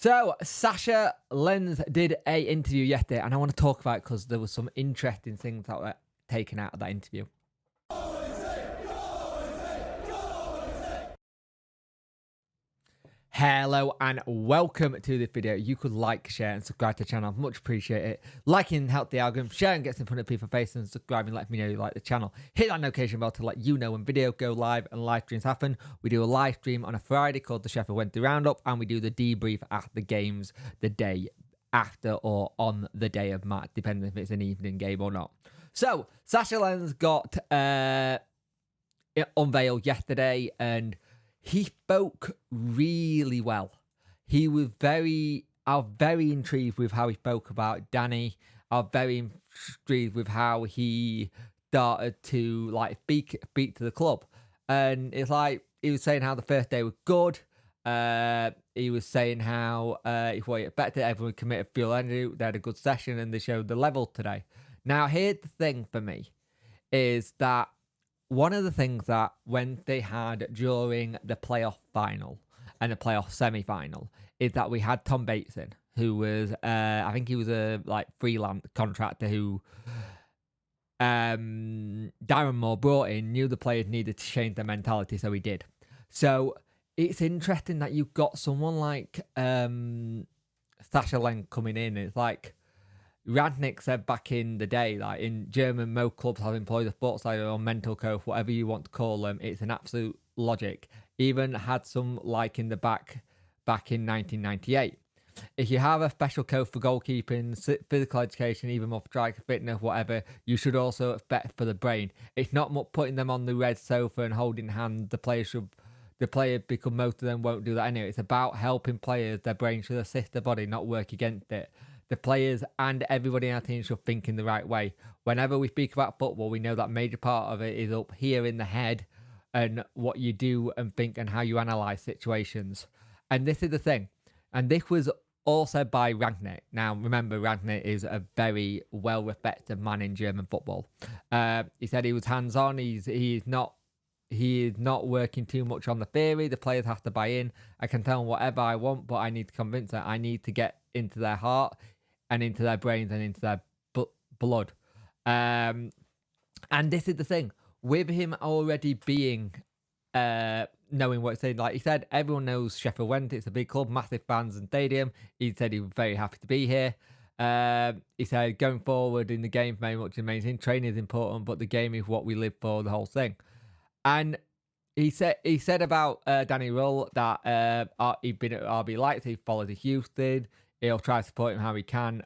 So, Sasha Lenz did a interview yesterday, and I want to talk about it because there was some interesting things that were taken out of that interview. Hello and welcome to this video. You could like, share and subscribe to the channel. Much appreciate it. Liking helps the algorithm, sharing gets in front of people's faces, and subscribing let me know you like the channel. Hit that notification bell to let you know when videos go live and live streams happen. We do a live stream on a Friday called the Sheffield Wednesday Roundup, and we do the debrief after the games the day after or on the day of match, depending if it's an evening game or not. So, Sasha Lenz got unveiled yesterday, and he spoke really well. I was very intrigued with how he spoke about Danny. I was very intrigued with how he started to speak to the club. And it's like he was saying how the first day was good. He was saying how he thought he expected everyone committed fuel energy. They had a good session and they showed the level today. Now, here's the thing for me is that one of the things that when they had during the playoff final and the playoff semi-final is that we had Tom Bateson, who was, I think he was a freelance contractor who Darren Moore brought in, knew the players needed to change their mentality, so he did. So it's interesting that you've got someone like Sasha Lenz coming in. It's like Radnick said back in the day, like in German, most clubs have employed a sports psychologist or mental coach, whatever you want to call them. It's an absolute logic. Even had some in the back in 1998. If you have a special coach for goalkeeping, physical education, even more striker fitness, whatever, you should also expect for the brain. It's not much putting them on the red sofa and holding hands. The player, because most of them won't do that anyway. It's about helping players. Their brain should assist their body, not work against it. The players and everybody in our team should think in the right way. Whenever we speak about football, we know that major part of it is up here in the head and what you do and think and how you analyse situations. And this is the thing. And this was all said by Radnick. Now, remember, Radnick is a very well-respected man in German football. He said he was hands-on. He is not working too much on the theory. The players have to buy in. I can tell them whatever I want, but I need to convince them. I need to get into their heart and into their brains and into their blood. And this is the thing. With him already being, knowing what he's saying, like he said, everyone knows Sheffield Wednesday. It's a big club, massive fans and stadium. He said he was very happy to be here. He said, going forward in the game, very much amazing. Training is important, but the game is what we live for, the whole thing. And he said about Danny Rull that he'd been at RB Leipzig, he followed his youth did. He'll try to support him how he can.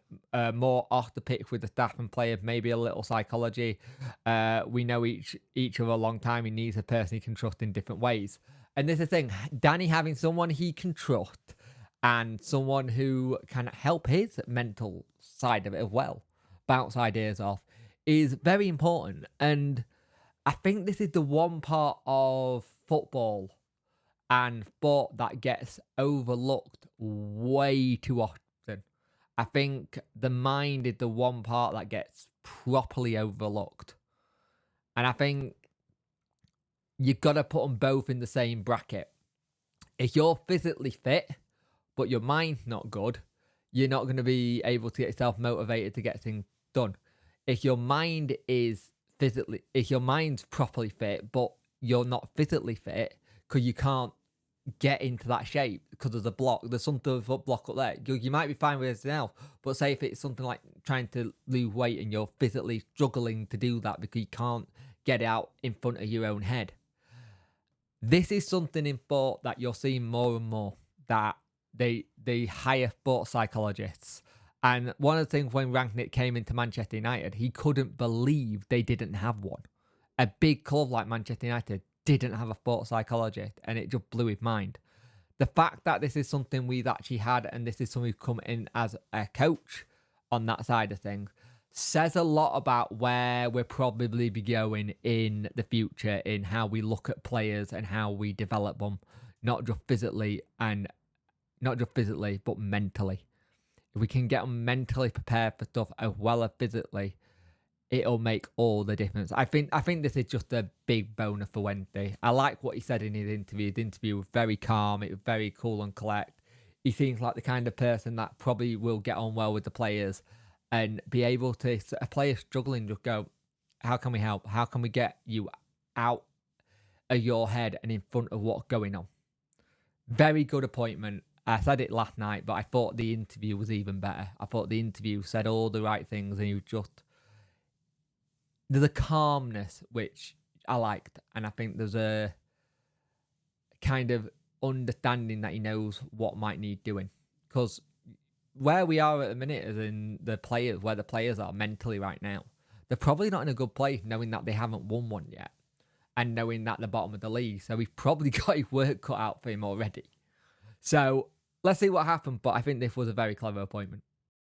More off the pitch with the staff and players, maybe a little psychology. We know each other a long time. He needs a person he can trust in different ways. And this is the thing, Danny having someone he can trust and someone who can help his mental side of it as well, bounce ideas off, is very important. And I think this is the one part of football and sport that gets overlooked way too often. I think the mind is the one part that gets properly overlooked. And I think you've got to put them both in the same bracket. If you're physically fit, but your mind's not good, you're not going to be able to get yourself motivated to get things done. If your mind is if your mind's properly fit, but you're not physically fit because you can't get into that shape because there's a block, there's some sort of block up there. You might be fine with anything else, but say if it's something like trying to lose weight and you're physically struggling to do that because you can't get it out in front of your own head. This is something in sport that you're seeing more and more, that they hire sports psychologists. And one of the things when Radnick came into Manchester United, he couldn't believe they didn't have one. A big club like Manchester United didn't have a sports psychologist, and it just blew his mind. The fact that this is something we've actually had, and this is something who's come in as a coach on that side of things, says a lot about where we'll probably be going in the future in how we look at players and how we develop them, not just physically, but mentally. If we can get them mentally prepared for stuff as well as physically, it'll make all the difference. I think this is just a big bonus for Wednesday. I like what he said in his interview. The interview was very calm. It was very cool and collect. he seems like the kind of person that probably will get on well with the players and be able to, a player struggling, just go, how can we help? How can we get you out of your head and in front of what's going on? Very good appointment. I said it last night, but I thought the interview was even better. I thought the interview said all the right things, and he was just, there's a calmness which I liked, and I think there's a kind of understanding that he knows what might need doing. Because where we are at the minute is in the players, where the players are mentally right now, they're probably not in a good place, knowing that they haven't won one yet and knowing that they're bottom of the league. So we've probably got his work cut out for him already. So let's see what happens, but I think this was a very clever appointment.